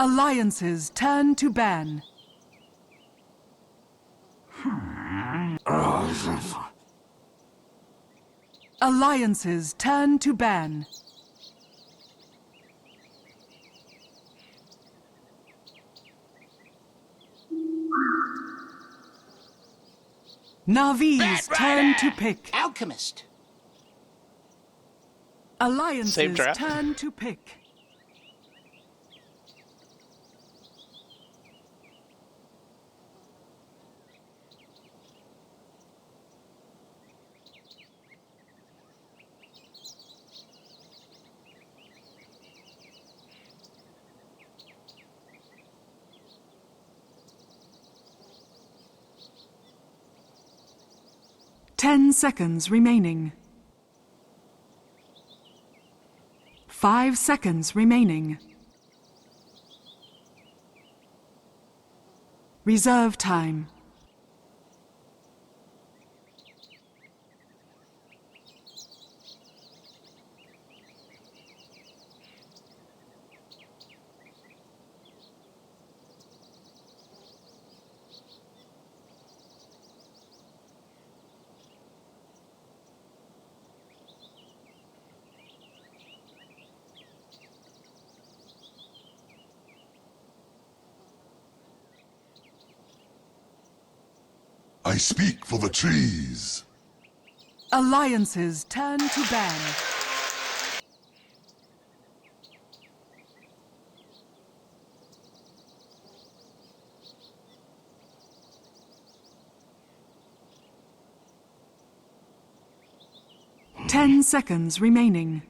Alliances turn to ban. Alliances turn to ban. Navi's turn to pick. Alchemist. Alliances turn to pick. Ten seconds remaining. 5 seconds remaining. Reserve time. I speak for the trees. Alliances turn to ban. Ten seconds remaining.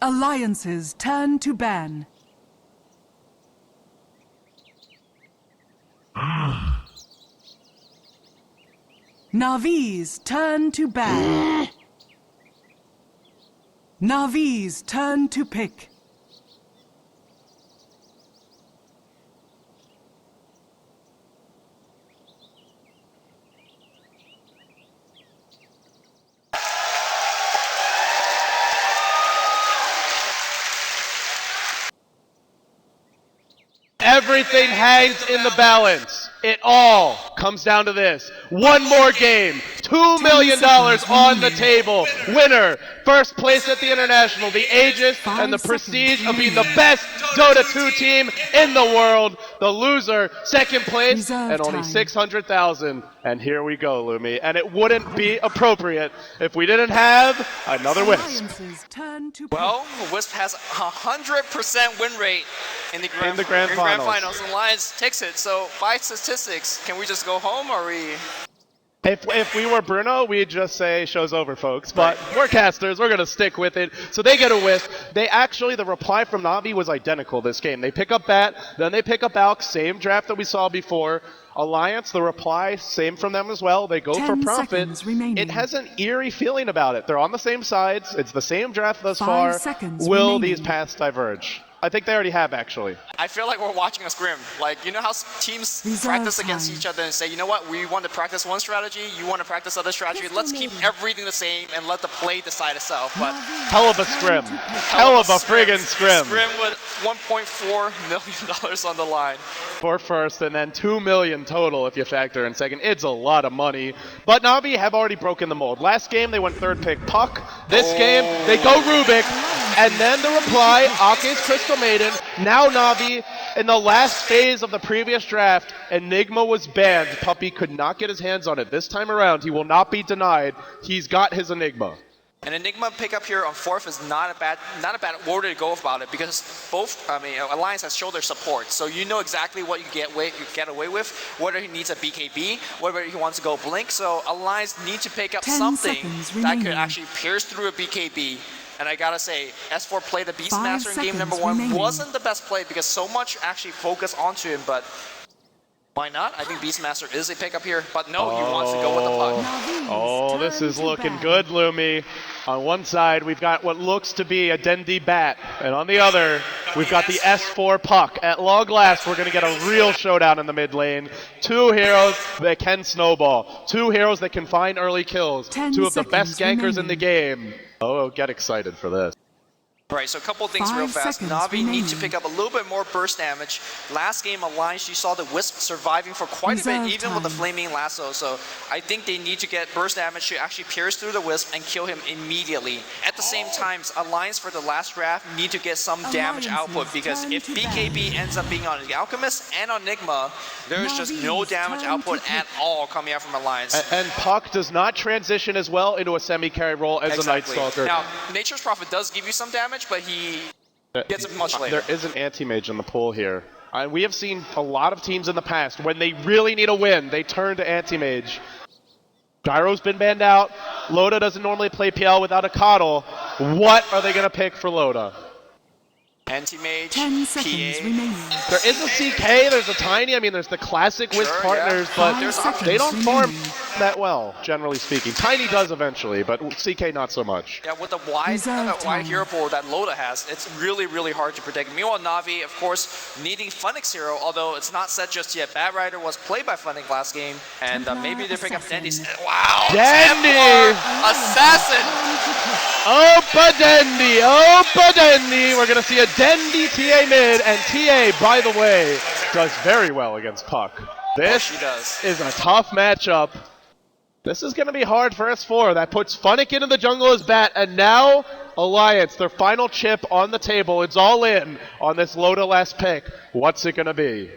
Alliances turn to ban. Navi's turn to ban. Navi's turn to pick. Everything hangs in the balance. It all comes down to this. One more game. $2 million on the table. Winner. First place at the International. The Aegis and the prestige of being the best Dota 2 team in the world. The loser, second place, and only 600,000. And here we go, Lumi. And it wouldn't be appropriate if we didn't have another Wisp. Well, Wisp has 100% win rate in the grand finals. And Lions takes it. So by statistics, can we just go home, or are we? If we were Bruno, we'd just say show's over, folks. But we're casters, we're gonna stick with it. So they get a Wisp. They actually, the reply from Navi was identical this game. They pick up Bat, then they pick up Alk, same draft that we saw before. Alliance, the reply, same from them as well. They go for Profit. It has an eerie feeling about it. They're on the same sides. It's the same draft thus far. Will these paths diverge? I think they already have, actually. I feel like we're watching a scrim. Like, you know how teams practice against each other and say, you know what, we want to practice one strategy, you want to practice other strategy, let's keep everything the same and let the play decide itself. But hell of a scrim. Hell of a friggin' scrim. Scrim with $1.4 million on the line. For first, and then $2 million total if you factor in second. It's a lot of money. But Navi have already broken the mold. Last game, they went third pick Puck. This game, they go Rubik. And then the reply, Ake's Crystal Maiden. Now Navi, in the last phase of the previous draft, Enigma was banned. Puppy could not get his hands on it. This time around, he will not be denied. He's got his Enigma. An Enigma pickup here on 4th is not a bad order to go about it, because both, Alliance has shown their support. So you know exactly what you get away with, whether he needs a BKB, whether he wants to go Blink. So Alliance need to pick up something that could actually pierce through a BKB. And I gotta say, S4 played the Beastmaster in game number 1 wasn't the best play because so much actually focused onto him, but why not? I think Beastmaster is a pickup here, but no, he wants to go with the puck. Oh, this is looking good, Lumi. On one side, we've got what looks to be a Dendi Bat, and on the other, we've got the S4 Puck. At long last, we're going to get a real showdown in the mid lane. Two heroes that can snowball. Two heroes that can find early kills. Two of the best gankers in the game. Oh, get excited for this. Right, so a couple things 5 real fast. seconds Na'Vi need to remaining. pick up a little bit more burst damage. Last game, Alliance, you saw the Wisp surviving for quite a bit, Reserve even with the time. Flaming Lasso. So I think they need to get burst damage to actually pierce through the Wisp and kill him immediately. At the same time, Alliance for the last draft need to get some damage output, because if BKB ends up being on the Alchemist and on Enigma, there's just no damage output at all coming out from Alliance. And Puck does not transition as well into a semi-carry role as a Night Stalker. Now, Nature's Prophet does give you some damage, but he gets it much later. There is an anti-mage in the pool here. We have seen a lot of teams in the past, when they really need a win, they turn to anti-mage. Gyro's been banned out. Loda doesn't normally play PL without a coddle. What are they going to pick for Loda? Anti-mage, 10 seconds PA. remaining. There is a CK, there's a Tiny, I mean, there's the classic Wisp Sure, partners, yeah. but There's they don't options farm remaining. that well, generally speaking. Tiny does eventually, but CK not so much. Yeah, with the wide Reserve time. hero pool that Loda has, it's really, really hard to predict. Meanwhile, Na'Vi, of course, needing Funix hero, although it's not set just yet. Bad Rider was played by Funix last game, and maybe they pick up Dendy's. Wow! Dendy! Templar Assassin! Opa Dendy! We're going to see a Dendy TA mid, and TA, by the way, does very well against Puck. This she does. is a tough matchup. This is going to be hard for S4. That puts Funnick into the jungle as bat, and now Alliance, their final chip on the table. It's all in on this Loda last pick. What's it going to be?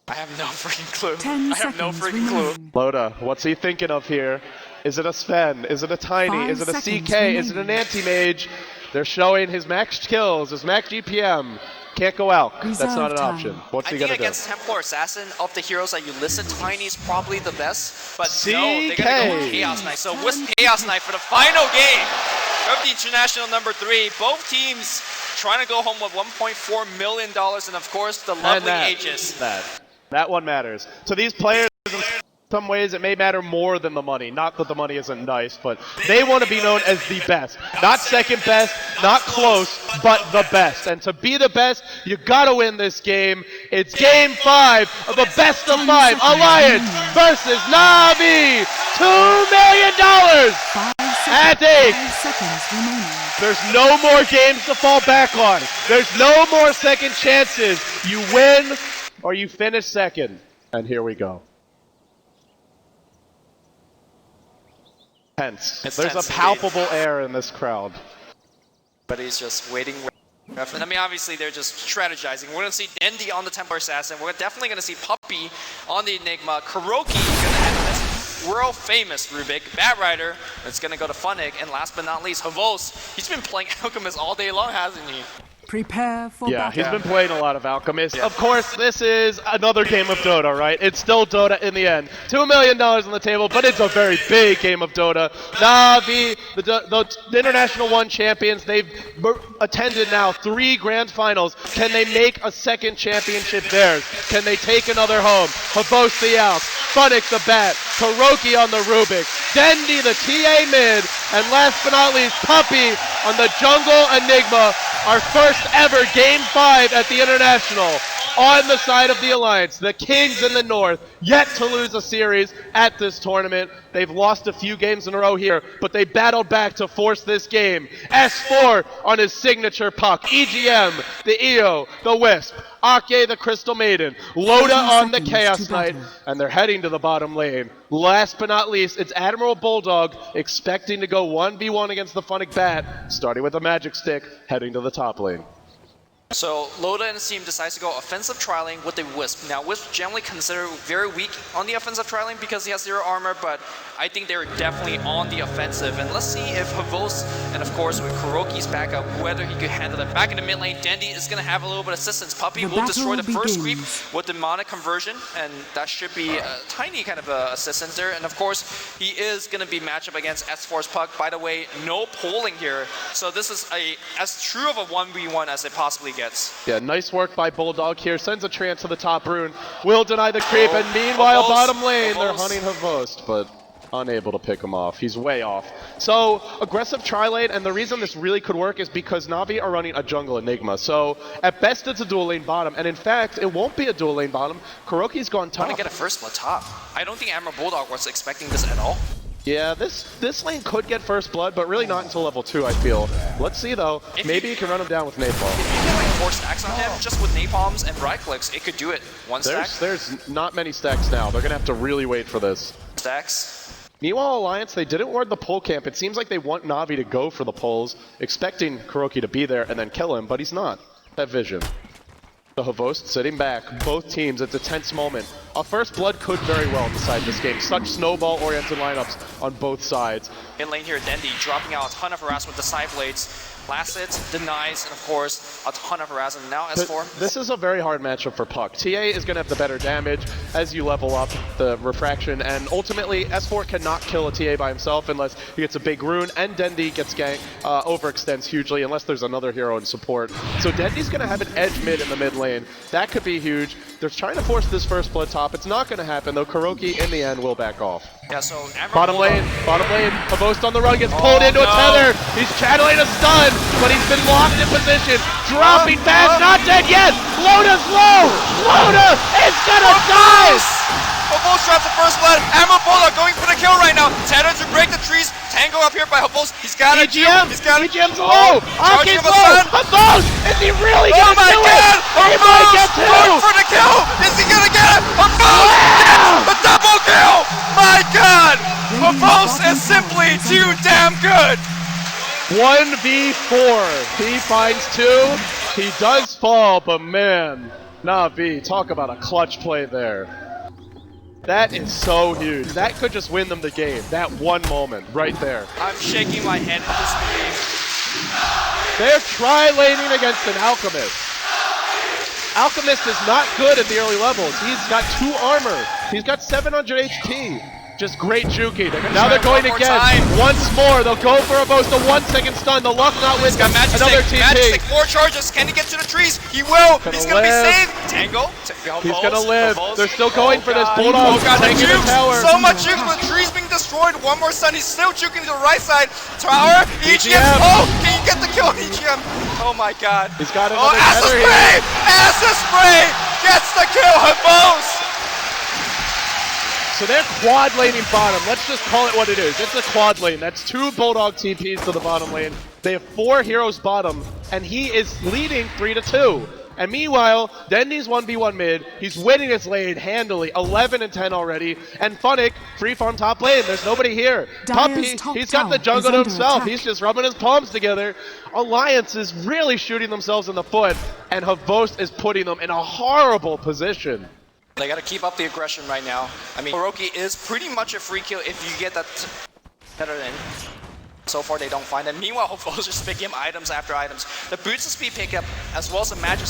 I have no freaking clue. 10 I have no seconds freaking clue. remaining. Loda, what's he thinking of here? Is it a Sven? Is it a Tiny? 5 Is it a seconds CK? Is it an remaining. anti-mage? They're showing his max kills, his max GPM. Can't go out. That's Reserve not an time. option. What's I he think going to do? against Templar Assassin, of the heroes that you listed, Tiny's probably the best, but no, they're CK. gonna go with Chaos Knight. So Wisp Chaos Knight for the final game of the International number 3. Both teams trying to go home with $1.4 million, and of course, the lovely Aegis. That one matters. To these players, in some ways, it may matter more than the money. Not that the money isn't nice, but they want to be known as the best. Not second best, not close, but the best. And to be the best, you got to win this game. It's game 5 of the best of 5. Alliance versus Na'Vi. $2 million 5 at seconds, 5 8. seconds remaining. There's no more games to fall back on. There's no more second chances. You win or you finish second. And here we go. Tense. It's There's tense a indeed. palpable air in this crowd. But he's just waiting. And I mean, obviously, they're just strategizing. We're going to see Dendy on the Templar Assassin. We're definitely going to see Puppy on the Enigma. Kuroki going to end this world famous Rubik. Bat Rider, it's going to go to Funnick. And last but not least, Havos. He's been playing Alchemist all day long, hasn't he? Prepare for Yeah, battle. he's been playing a lot of Alchemist. Of course, this is another game of Dota, right? It's still Dota in the end. $2 million on the table, but it's a very big game of Dota. Na'Vi, the International 1 champions, they've attended now 3 grand finals. Can they make a second championship theirs? Can they take another home? Havos the Alk, Funnick the Bat, Kuroki on the Rubik, Dendy the TA mid, and last but not least, Puppy on the Jungle Enigma. Our first ever Game 5 at the International on the side of the Alliance. The Kings in the North, yet to lose a series at this tournament. They've lost a few games in a row here, but they battled back to force this game. S4 on his signature puck. EGM, the EO, the Wisp. Ake, the Crystal Maiden. Loda on the 15 Chaos seconds to Knight, battle. and they're heading to the bottom lane. Last but not least, it's Admiral Bulldog expecting to go 1v1 against the Funnick Bat, starting with a Magic Stick, heading to the top lane. So Loda and his team decides to go offensive trialing with the Wisp. Now Wisp generally considered very weak on the offensive trialing because he has 0 armor, but I think they're definitely on the offensive. And let's see if Havos, and of course with Kuroki's backup, whether he could handle it. Back in the mid lane, Dendy is going to have a little bit of assistance. Puppy The will destroy the battle first creep begins. with demonic conversion, and that should be a tiny kind of assistance there. And of course, he is going to be matchup against S4's Puck. By the way, no polling here, so this is as true of a 1v1 as it possibly gets. Yeah, nice work by Bulldog here. Sends a trance to the top rune. Will deny the creep, and meanwhile, Havos, bottom lane, they're Havos. hunting Havost, but unable to pick him off. He's way off. So, aggressive tri-lane, and the reason this really could work is because Na'Vi are running a jungle Enigma. So, at best, it's a dual lane bottom, and in fact, it won't be a dual lane bottom. Kuroki's gone Trying top. to get a first split top. I don't think Admiral Bulldog was expecting this at all. Yeah, this lane could get first blood, but really not until level 2, I feel. Let's see though. Maybe you can run him down with napalm. If you get like 4 stacks on him, just with napalms and right clicks, it could do it. One stack. There's not many stacks now. They're gonna have to really wait for this. Stacks. Meanwhile, Alliance, they didn't ward the pull camp. It seems like they want Na'Vi to go for the pulls, expecting Kuroki to be there and then kill him, but he's not. That vision. The Havost sitting back. Both teams, it's a tense moment. A first blood could very well decide this game. Such snowball-oriented lineups on both sides. In lane here, Dendi dropping out a ton of harassment with the side blades. Last hit, denies, and of course, a ton of harassment. Now S4. This is a very hard matchup for Puck. TA is going to have the better damage as you level up the refraction, and ultimately, S4 cannot kill a TA by himself unless he gets a big rune, and Dendi gets ganked, overextends hugely unless there's another hero in support. So Dendi's going to have an edge mid in the mid lane. That could be huge. They're trying to force this first blood top. It's not going to happen, though Kuroki, in the end, will back off. Yeah, so Bottom lane, Havost on the run, gets pulled into a tether. He's channeling a stun, but he's been locked in position. Dropping fast, not dead yet. Loda's low. Loda is gonna die. Havost drops the first blood. Amabola going for the kill right now. Tether to break the trees. Tango up here by Havost. He's got a EGM. He's got EGM's low. Charging Aki's him a low. stun. Havost, is he really Oh gonna my do god! it? He might get Havost going two. for the kill! Is he gonna get it? Havost gets the double kill! My god! Havost is simply too damn good! 1v4. He finds 2. He does fall, but man, Na'Vi, talk about a clutch play there. That is so huge. That could just win them the game. That one moment right there. I'm shaking my head in disbelief. They're tri-laning against an Alchemist. Alchemist is not good at the early levels. He's got 2 armor. He's got 700 HP. Just great juking. Now they're going one more again. time. Once more. They'll go for a boast. A 1-second stun. The luck not with them. Another TP. Magic stick, 4 charges. Can he get to the trees? He will. He's gonna be saved. Tango. He's gonna live. They're still going for this. Bulldog got the taking the jukes. tower. So much jukes, but the trees being destroyed. One more stun. He's still juking to the right side. Tower. EGM. Oh, can you get the kill on EGM? Oh my god. He's got another Acid tether spray. here. Acid spray gets the kill. Havost. So they're quad laning bottom. Let's just call it what it is. It's a quad lane. That's 2 Bulldog TPs to the bottom lane. They have 4 heroes bottom, and he is leading 3-2. And meanwhile, Dendi's 1v1 mid. He's winning his lane handily, 11 and 10 already. And Funnick, free farm top lane. There's nobody here. Dire's top He's got the tower jungle is to under himself. attack. He's just rubbing his palms together. Alliance is really shooting themselves in the foot, and Havost is putting them in a horrible position. They gotta keep up the aggression right now. I mean, Kuroki is pretty much a free kill if you get that better than. So far, they don't find it. Meanwhile, Havost just picking him items after items. The boots and speed pickup, as well as the magic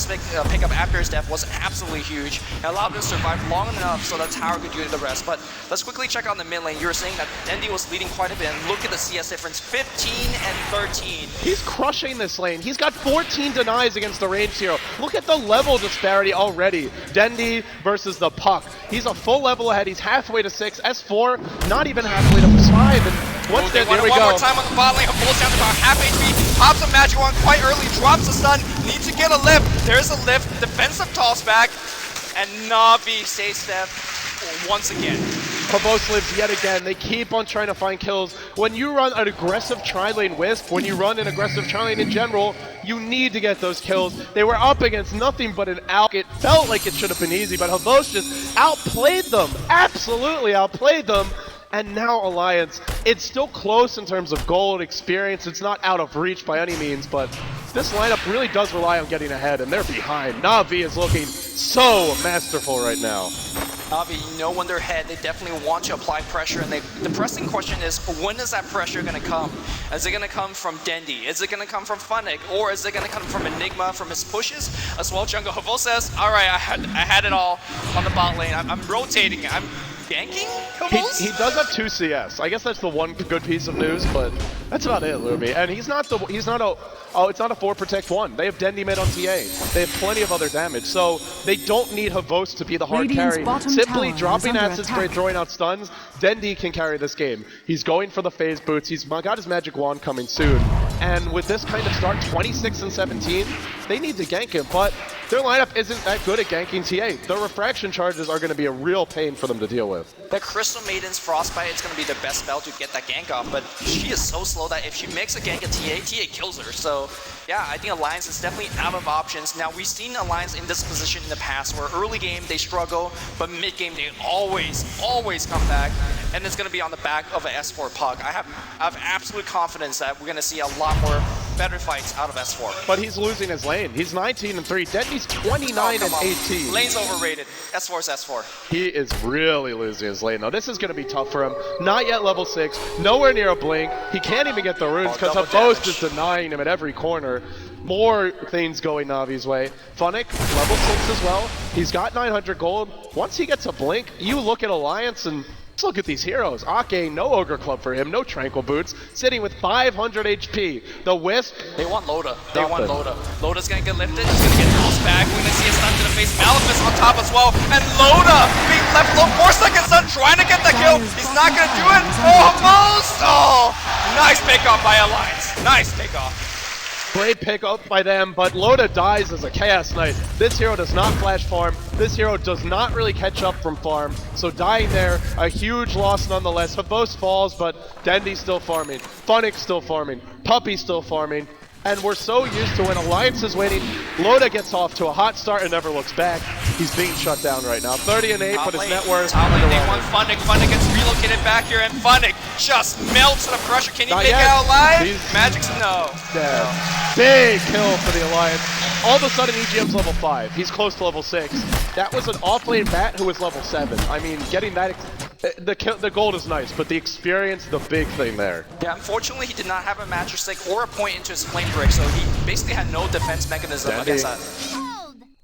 pickup after his death, was absolutely huge. It allowed him to survive long enough so that tower could do the rest. But let's quickly check on the mid lane. You were saying that Dendi was leading quite a bit. And look at the CS difference, 15 and 13. He's crushing this lane. He's got 14 denies against the ranged hero. Look at the level disparity already. Dendi versus the Puck. He's a full level ahead. He's halfway to 6. S4, not even halfway to 5. And once there we one go. more time on the bot lane. Havost down to about half HP. Pops a magic one quite early. Drops a stun. Needs to get a lift. There's a lift. Defensive toss back. And Na'Vi stays step once again. Havost lives yet again. They keep on trying to find kills. When you run an aggressive tri-lane Wisp, when you run an aggressive tri-lane in general, you need to get those kills. They were up against nothing but an Alk. It felt like it should have been easy, but Havost just outplayed them. Absolutely outplayed them. And now Alliance, it's still close in terms of gold experience. It's not out of reach by any means, but this lineup really does rely on getting ahead, and they're behind. Na'Vi is looking so masterful right now. Na'Vi, you know when they're ahead, they definitely want to apply pressure, and the pressing question is, when is that pressure going to come? Is it going to come from Dendi? Is it going to come from Funnick? Or is it going to come from Enigma, from his pushes? As well, Jungle Havost says, alright, I had it all on the bot lane. I'm rotating it. I'm ganking Havost? He does have 2 CS. I guess that's the one good piece of news, but that's about it, Lumi. And it's not a 4 protect 1. They have Dendi mid on TA. They have plenty of other damage, so they don't need Havost to be the hard Radiant's carry. bottom Simply tower dropping is under acid spray, attack. throwing out stuns. Dendi can carry this game. He's going for the phase boots. He's got his magic wand coming soon. And with this kind of start, 26 and 17, they need to gank him, but their lineup isn't that good at ganking TA. The refraction charges are going to be a real pain for them to deal with. The Crystal Maiden's Frostbite is going to be their best spell to get that gank off, but she is so slow that if she makes a gank at TA kills her. So yeah, I think Alliance is definitely out of options. Now, we've seen Alliance in this position in the past where early game they struggle, but mid game they always come back, and it's going to be on the back of an S4 Puck. I have absolute confidence that we're going to see a lot more better fights out of S4. But he's losing his lane. He's 19-3. Dendy's 29-18. Lane's overrated. S4's S4. He is really losing his lane, though. This is going to be tough for him. Not yet level 6. Nowhere near a blink. He can't even get the runes because Havost is denying him at every corner. More things going Navi's way. Funnick, level 6 as well. He's got 900 gold. Once he gets a blink, you look at Alliance and let's look at these heroes. Ake, no Ogre Club for him, no Tranquil Boots, sitting with 500 HP. The Wisp. They want Loda. They want Loda. Loda's gonna get lifted. He's gonna get tossed back. We're gonna see a stun to the face. Maleficent on top as well. And Loda being left alone. 4 seconds stun, trying to get the kill. He's not gonna do it. Oh, almost! Oh, nice pickoff by Alliance. Nice pickoff. Great pick up by them, but Loda dies as a Chaos Knight. This hero does not flash farm. This hero does not really catch up from farm. So dying there, a huge loss nonetheless. Havost falls, but Dendy's still farming. Funnick's still farming. Puppy's still farming. And we're so used to when Alliance is waiting, Loda gets off to a hot start and never looks back. He's being shut down right now. 30-8, but his net worth. Top lane, they want Funnick. Funnick gets relocated back here, and Funnick just melts the pressure. Can he make it out alive? Magic's no. Dead. Big kill for the Alliance. All of a sudden, EGM's level 5. He's close to level 6. That was an off-lane bat who was level 7. I mean, getting that... The gold is nice, but the experience, the big thing there. Yeah, unfortunately, he did not have a Magic Stick or a point into his flame brick, so he basically had no defense mechanism against that.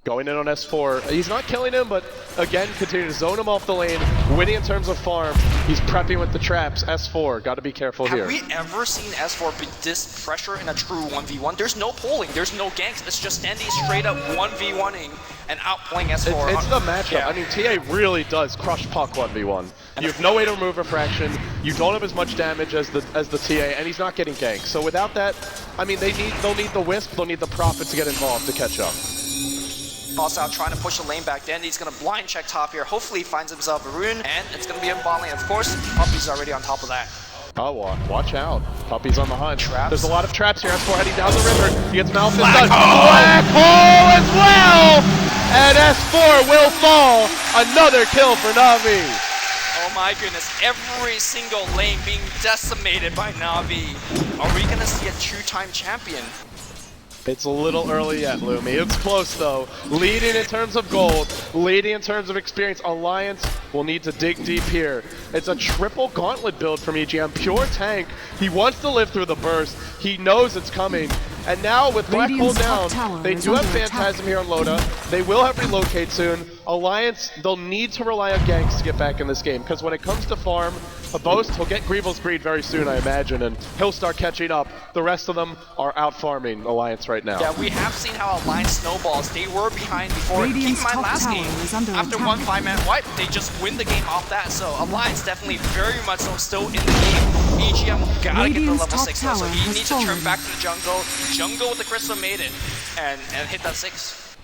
Going in on S4. He's not killing him, but again, continuing to zone him off the lane. Winning in terms of farm. He's prepping with the traps. S4, got to be careful here. Have we ever seen S4 be this pressure in a true 1v1? There's no polling, there's no ganks. It's just standing straight up 1v1ing and outplaying S4. It's the matchup. Yeah. I mean, TA really does crush Puck 1v1. You have no way to remove refraction. You don't have as much damage as the TA, and he's not getting ganked. So without that, I mean, they'll need the Wisp, they'll need the Prophet to get involved to catch up. Also out trying to push the lane back. Dandy's gonna blind check top here. Hopefully he finds himself a rune, and it's gonna be a bot lane. Of course, Puppy's already on top of that. Oh, watch out. Puppy's on the hunt. Traps. There's a lot of traps here. S4 heading down the river. He gets Maleficent done. Black hole as well! And S4 will fall. Another kill for Na'Vi. Oh my goodness, every single lane being decimated by Na'Vi. Are we gonna see a two-time champion? It's a little early yet, Lumi. It's close, though. Leading in terms of gold, leading in terms of experience. Alliance will need to dig deep here. It's a triple gauntlet build from EGM. Pure tank. He wants to live through the burst. He knows it's coming. And now with Black Hole down, they do have Phantasm here on Loda. They will have Relocate soon. Alliance, they'll need to rely on ganks to get back in this game, because when it comes to farm, Havost, he'll get Greevil's Greed very soon, I imagine, and he'll start catching up. The rest of them are out farming Alliance right now. Yeah, we have seen how Alliance snowballs. They were behind before. Keep in mind last game, after one 5-man wipe, they just win the game off that. So Alliance definitely very much so still in the game. EGM gotta get the level 6 though, so he needs to turn back to the jungle with the Crystal Maiden, and hit that 6.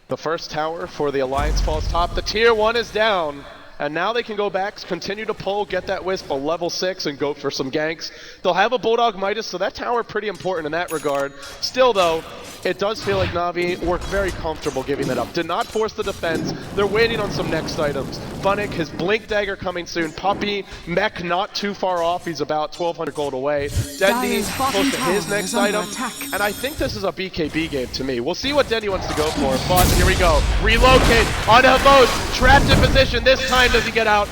The first tower for the Alliance falls top. The tier 1 is down. And now they can go back, continue to pull, get that Wisp a level 6, and go for some ganks. They'll have a Bulldog Midas, so that tower pretty important in that regard. Still, though, it does feel like Na'Vi were very comfortable giving that up. Did not force the defense. They're waiting on some next items. Funnick, his Blink Dagger coming soon. Puppy, Mech not too far off. He's about 1,200 gold away. Dendy close to his next item. And I think this is a BKB game to me. We'll see what Dendy wants to go for, but here we go. Relocate on Havost, trapped in position. This time does he get out?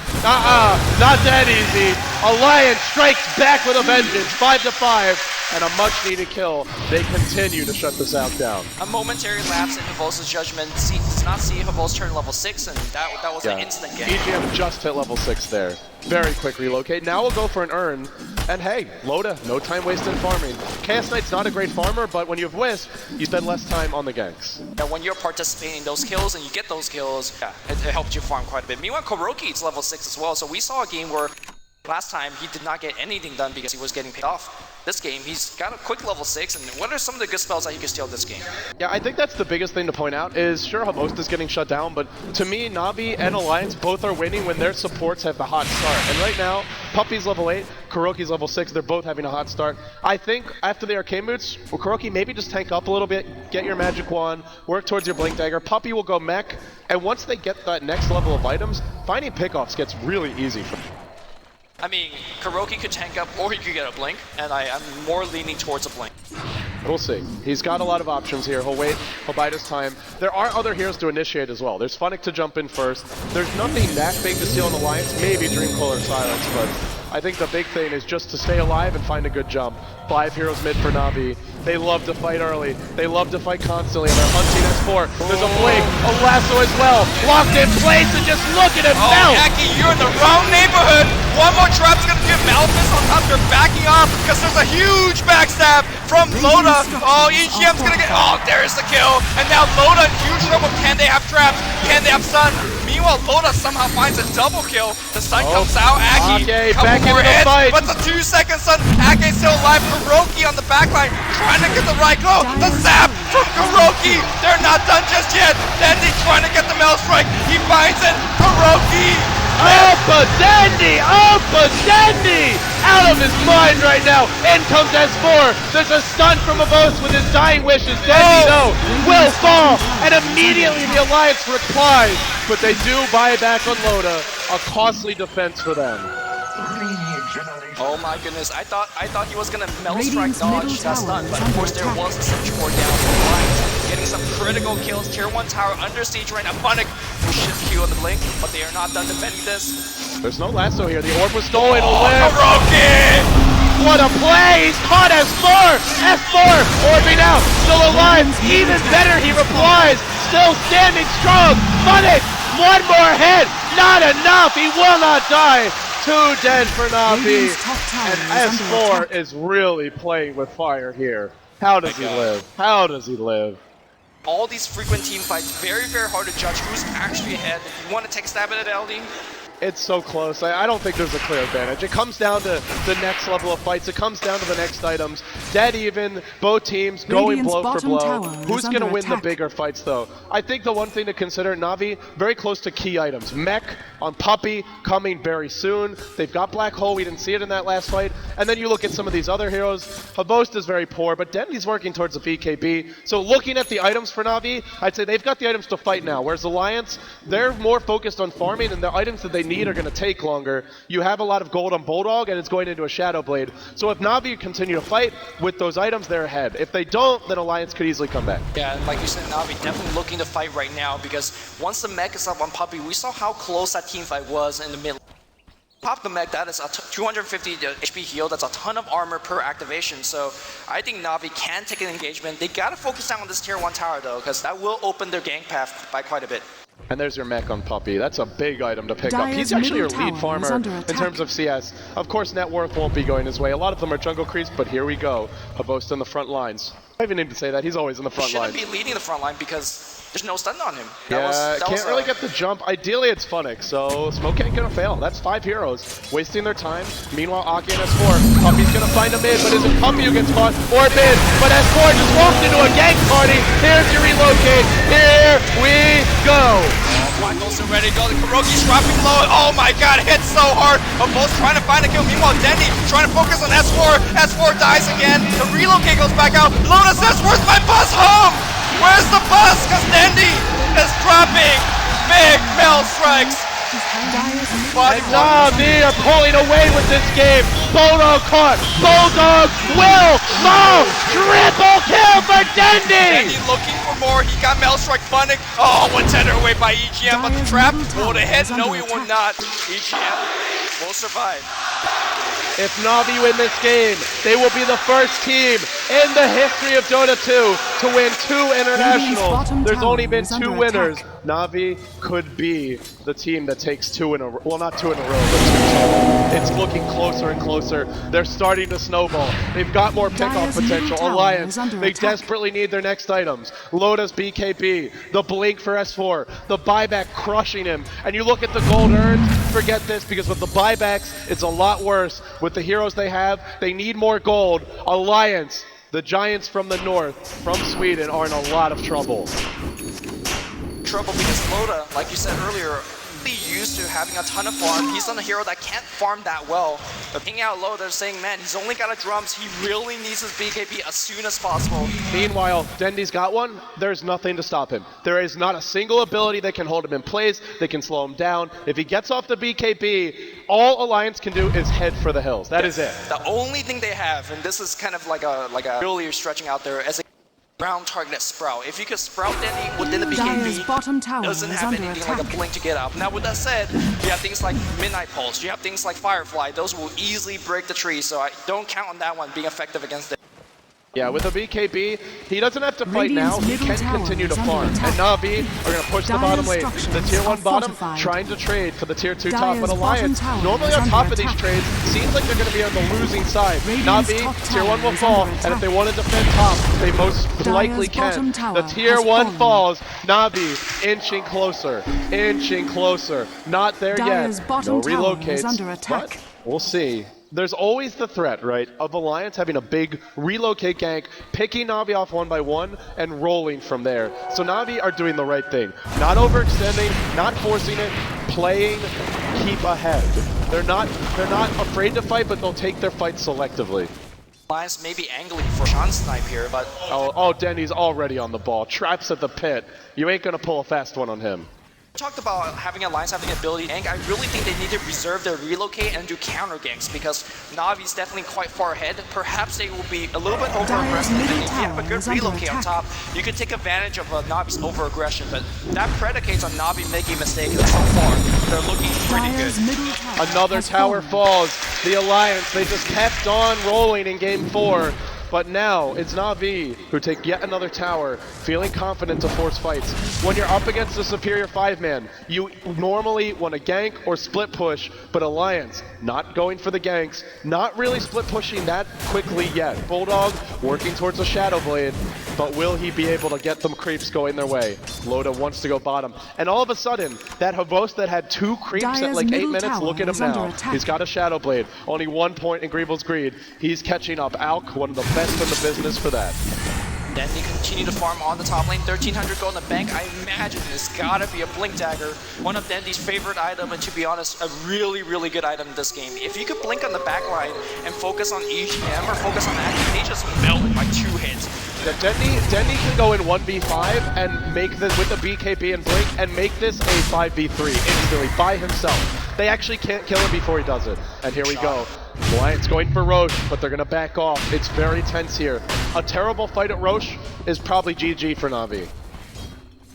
Not that easy. Alliance strikes back with a vengeance. 5-5, and a much-needed kill. They continue to shut this out down. A momentary lapse in Havost's judgment. Does not see Havost turn level 6, and that was an instant game. EGM just hit level 6 there. Very quick relocate. Now we'll go for an Urn. And hey, Loda, no time wasted farming. Chaos Knight's not a great farmer, but when you have Wisp, you spend less time on the ganks. And when you're participating in those kills and you get those kills, yeah, it helps you farm quite a bit. Meanwhile, Kuroki's level 6 as well, so we saw a game where last time he did not get anything done because he was getting paid off. this game. He's got a quick level 6, and what are some of the good spells that he can steal this game? Yeah, I think that's the biggest thing to point out is, sure, Host is getting shut down, but to me, Na'Vi and Alliance both are winning when their supports have the hot start. And right now, Puppy's level 8, Kuroki's level 6, they're both having a hot start. I think after the Arcane Boots, well, Kuroki, maybe just tank up a little bit, get your Magic Wand, work towards your Blink Dagger. Puppy will go mech, and once they get that next level of items, finding pickoffs gets really easy for them. I mean, Kuroki could tank up, or he could get a Blink, and I'm more leaning towards a Blink. We'll see. He's got a lot of options here. He'll wait. He'll bide his time. There are other heroes to initiate as well. There's Funnick to jump in first. There's nothing that big to steal an Alliance. Maybe Dreamcoil or Silence, but I think the big thing is just to stay alive and find a good jump. 5 heroes mid for Na'Vi. They love to fight early. They love to fight constantly, and they're hunting S4. There's a Blink, a Lasso as well. Locked in place, and just look at him now. Aki, you're in the wrong neighborhood. One more trap's gonna give Malphus on top. They're backing off because there's a huge backstab from Loda. Oh, EGM's gonna get. Oh, there's the kill. And now Loda in huge trouble. Can they have traps? Can they have stun? Meanwhile, Loda somehow finds a double kill. The stun comes out. Aki, couple back more into the hits, fight. but the 2-second stun. Aki's still alive. Kuroki on the backline, trying to get the right glow. The zap from Kuroki. They're not done just yet. Dandy trying to get the Mail Strike. He finds it. Kuroki. Dandy! Dandy! Out of his mind right now. In comes S4. There's a stun from Avos with his dying wishes. Dandy, though, will fall. And immediately the Alliance replies. But they do buy back on Loda. A costly defense for them. Oh my goodness, I thought he was gonna Mail Strike Radiant's dodge middle that stun, tower but is of course under there attack. was a Sentry Ward down for the Lions. Getting some critical kills. Tier 1 tower under siege right now. Funnick pushes Q on the Blink, but they are not done defending this. There's no lasso here. The orb was stolen. Kuroki! What a play! He's caught S4! S4 orbing out. Still alive. Even better, he replies. Still standing strong. Funnick! One more hit. Not enough. He will not die. 2 dead for Na'Vi. Radiant's top tower And is under S4 is really playing with fire here. How does he God. live? How does he live? All these frequent team fights, very, very hard to judge who's actually ahead. If you want to take a stab at it, LD? It's so close. I don't think there's a clear advantage. It comes down to the next level of fights. It comes down to the next items. Dead even, both teams going Radiant's blow for bottom blow. tower Who's is going to under win the attack. bigger fights, though? I think the one thing to consider, Na'Vi, very close to key items. Mech on Puppy coming very soon. They've got Black Hole. We didn't see it in that last fight. And then you look at some of these other heroes. Havost is very poor, but Dendy's working towards the BKB. So looking at the items for Na'Vi, I'd say they've got the items to fight now. Whereas Alliance, they're more focused on farming, and the items that they need are going to take longer. You have a lot of gold on Bulldog, and it's going into a Shadow Blade. So if Na'Vi continue to fight with those items, they're ahead. If they don't, then Alliance could easily come back. Yeah, like you said, Na'Vi definitely looking to fight right now because once the mech is up on Puppy, we saw how close that team fight was in the mid. Pop the mech, that is a 250 HP heal, that's a ton of armor per activation, so I think Na'Vi can take an engagement. They gotta focus down on this tier 1 tower though, because that will open their gank path by quite a bit. And there's your mech on Puppy. That's a big item to pick up. Dire's He's actually your middle lead tower farmer is under in attack. terms of CS. Of course, net worth won't be going his way. A lot of them are jungle creeps, but here we go. Havost on the front lines. I even need to say that. He's always in the front Shouldn't lines. be leading the front line because there's no stun on him. Can't really get the jump. Ideally, it's Funnick, so Smoke ain't gonna fail. That's 5 heroes wasting their time. Meanwhile, Aki and S4. Puppy's gonna find a mid, but is it Puppy who gets caught or mid? But S4 just walked into a gank party. Here's your relocate. Here we go. Black Hole's ready to go. The Kuroki's dropping low. Oh my god, hits so hard. But both trying to find a kill. Meanwhile, Dendy trying to focus on S4. S4 dies again. The relocate goes back out. Loda says, where's my bus home? Where's the bus? Because Dendy is dropping big Mail Strikes. Dire's And Na'Vi are pulling away with this game. Bulldog caught. Bulldog will fall. Triple kill for Dendy. Dendy looking for more. He got Mail Strike Funnick. Oh, one tender away by EGM. But the trap will hit. No, he will not. EGM will survive. If Na'Vi win this game, they will be the first team in the history of Dota 2 to win 2 internationals. bottom There's only tower been is 2 under winners. attack. Na'Vi could be the team that takes 2 in a row. Well, not 2 in a row, but 2 total. It's looking closer and closer. They're starting to snowball. They've got more pickoff Dyer's middle potential. tower Alliance, is under they attack. desperately need their next items. Loda's BKB, the blink for S4, the buyback crushing him. And you look at the gold earned, forget this, because with the buybacks, it's a lot worse. With the heroes they have, they need more gold. Alliance, the giants from the north, from Sweden, are in a lot of trouble. Trouble because Loda, like you said earlier, really used to having a ton of farm. He's on a hero that can't farm that well. But picking out Loda, they're saying, man, he's only got a drums. He really needs his BKB as soon as possible. Meanwhile, Dendy's got one. There's nothing to stop him. There is not a single ability that can hold him in place. They can slow him down. If he gets off the BKB, all Alliance can do is head for the hills. That is it. The only thing they have, and this is kind of like a really stretching out there as a ground targeted Sprout. If you could Sprout Dendy within the Dyer's BKB, bottom tower doesn't is have under anything like attack. a blink to get up. Now with that said, you have things like Midnight Pulse, you have things like Firefly, those will easily break the tree, so I don't count on that one being effective against them. Yeah, with a BKB, he doesn't have to fight now. Radiant's He middle can tower continue to is under farm. And attack. Na'Vi are going to push the Dyer's bottom lane. structures The tier 1 are bottom fortified. trying to trade for the tier 2 top. Dyer's But Alliance, bottom tower normally is on top under of these attack. trades, seems like they're going to be on the losing side. Radiant's Na'Vi, top tier 1 will tower is fall. under And if attack. they want to defend top, they most likely bottom can. tower The tier has 1 fallen. falls. Na'Vi inching closer. Inching closer. Not there Dyer's yet. bottom No tower relocates. is under attack. But we'll see. There's always the threat, right, of Alliance having a big relocate gank, picking Na'Vi off 1 by 1, and rolling from there. So Na'Vi are doing the right thing. Not overextending, not forcing it, playing, keep ahead. They're not afraid to fight, but they'll take their fights selectively. Alliance may be angling for Sean Snipe here, but Oh, Denny's already on the ball. Traps at the pit. You ain't gonna pull a fast one on him. we talked about having Alliance having the ability to gank. I really think they need to reserve their relocate and do counter ganks because Navi's definitely quite far ahead. Perhaps they will be a little bit over-aggressive. middle If you have a tower good is under relocate on attack. top, you can take advantage of Navi's over-aggression, but that predicates on Navi making a mistake, and so far, they're looking pretty good. Dyer's middle tower Another has tower fallen. falls. The Alliance, they just kept on rolling in game 4. But now it's Na'Vi who take yet another tower, feeling confident to force fights. When you're up against a superior 5-man, you normally want to gank or split push, but Alliance not going for the ganks, not really split pushing that quickly yet. Bulldog working towards a Shadow Blade, but will he be able to get them creeps going their way? Loda wants to go bottom. And all of a sudden, that Havos that had 2 creeps at Dyer's like 8 middle minutes, tower look at him is under now. attack. He's got a Shadow Blade, only 1 point in Greeble's Greed. He's catching up. Alk, one of the best in the business for that. Then they continue to farm on the top lane. 1,300 gold in the bank. I imagine it's gotta be a Blink Dagger. One of Dendy's favorite item, and to be honest, a really, really good item in this game. If you could blink on the back line and focus on EGM or focus on that, they just melt in like 2 hits. Yeah, Dendy can go in 1v5 and make this with the BKB and Blink and make this a 5v3 instantly by himself. They actually can't kill him before he does it. And here we go. Alliance going for Roche, but they're going to back off. It's very tense here. A terrible fight at Roche is probably GG for Na'Vi.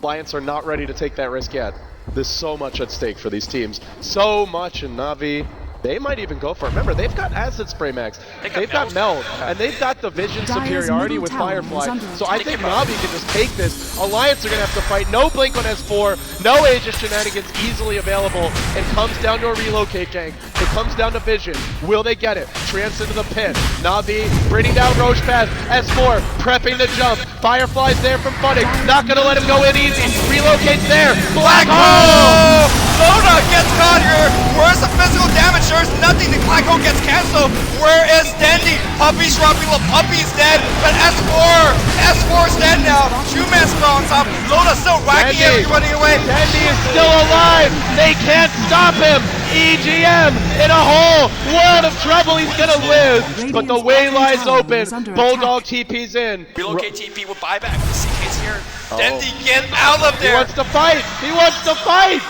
Alliance are not ready to take that risk yet. There's so much at stake for these teams. So much, in Na'Vi, they might even go for it. Remember, they've got Acid Spray Max. They've got Meld, and they've got the Vision Dyer's superiority middle with tower is Firefly. under So I attack. think Na'Vi can just take this. Alliance are going to have to fight. No Blink on S4, no Aegis shenanigans easily available. It comes down to a relocate gank. It comes down to Vision. Will they get it? Trance into the pit. Na'Vi bringing down Roche path. S4 prepping to jump. Firefly's there from Funnick. Not going to let him go in easy. Relocate's there. Black hole! Loda gets caught here. Where's the physical damage? There's nothing. The Black Hole gets cancelled. Where is Dendy? Puppy's dropping low. Puppy's dead. But S4's dead now. 2-man spell on top. Loda still whacking everybody away. Dendy is still alive. They can't stop him. EGM in a whole world of trouble. He's gonna live. But the way lies open. Bulldog TP's in. Relocate TP with buyback. CK's here. Dendy, get out of He there. wants to fight. He wants to fight.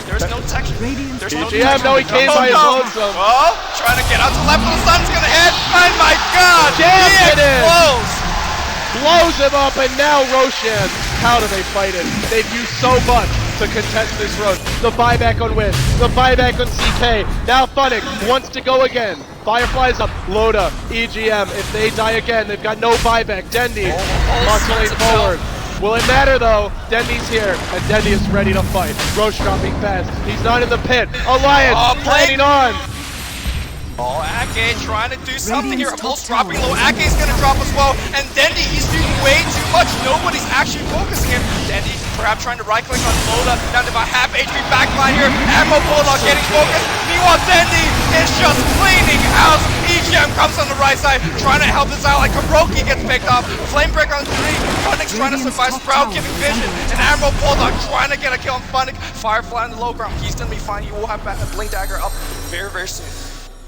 There's no texture. Radiant's There's no EGM, no, he came by his lonesome. Oh, trying to get out to the left of the sun's gonna hit. Oh my god! Jams He it in. explodes. Blows him up, and now Roshan. How do they fight it? They've used so much to contest this road. The buyback on Wiz, the buyback on CK. Now Funnick wants to go again. Firefly's up. Loda, EGM. If they die again, they've got no buyback. Dendy muscling forward. Will it matter though? Dendy's here, and Dendy is ready to fight. Roche dropping fast. He's not in the pit. Alliance planning on. Oh, Ake trying to do something here. Pulse dropping low. Ake's gonna drop as well. And Dendy, he's doing way too much. Nobody's actually focusing him. Dendy perhaps trying to right click on Loda. Down to about half HP backline here. Ammo Bulldog getting focused. Meanwhile, Dendy is just cleaning house. EGM comes on the right side, trying to help this out. Like Kuroki gets picked up. Flamebreak on 3. Funnick's trying to survive. Sprout giving vision. And Ammo Bulldog trying to get a kill on Funnick. Firefly on the low ground. He's gonna be fine. He will have a Blink Dagger up very, very soon.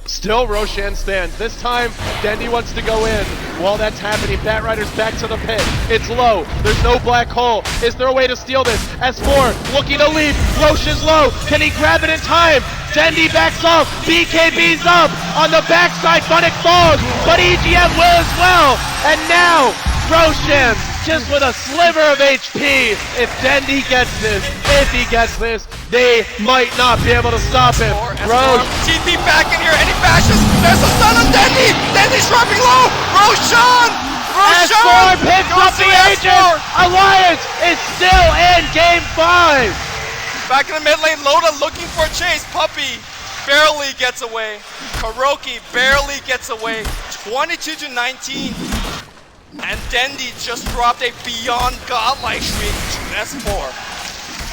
Still Roshan stands. This time, Dendy wants to go in. While that's happening, Batrider's back to the pit. It's low. There's no black hole. Is there a way to steal this? S4 looking to leap. Roche is low. Can he grab it in time? Dendy backs off. BKB's up. On the backside, Funnick falls. But EGM will as well. And now, Roshan just with a sliver of HP. If Dendy gets this, they might not be able to stop him. Roche. TP back in here, and he bashes. There's a stun on Dendy. Dendy's dropping low. Roshan! S4 picks up the agent. Alliance is still in game 5. Back in the mid lane, Loda looking for a chase. Puppey barely gets away. Kuroki barely gets away. 22-19. And Dendy just dropped a beyond godlike streak to S4.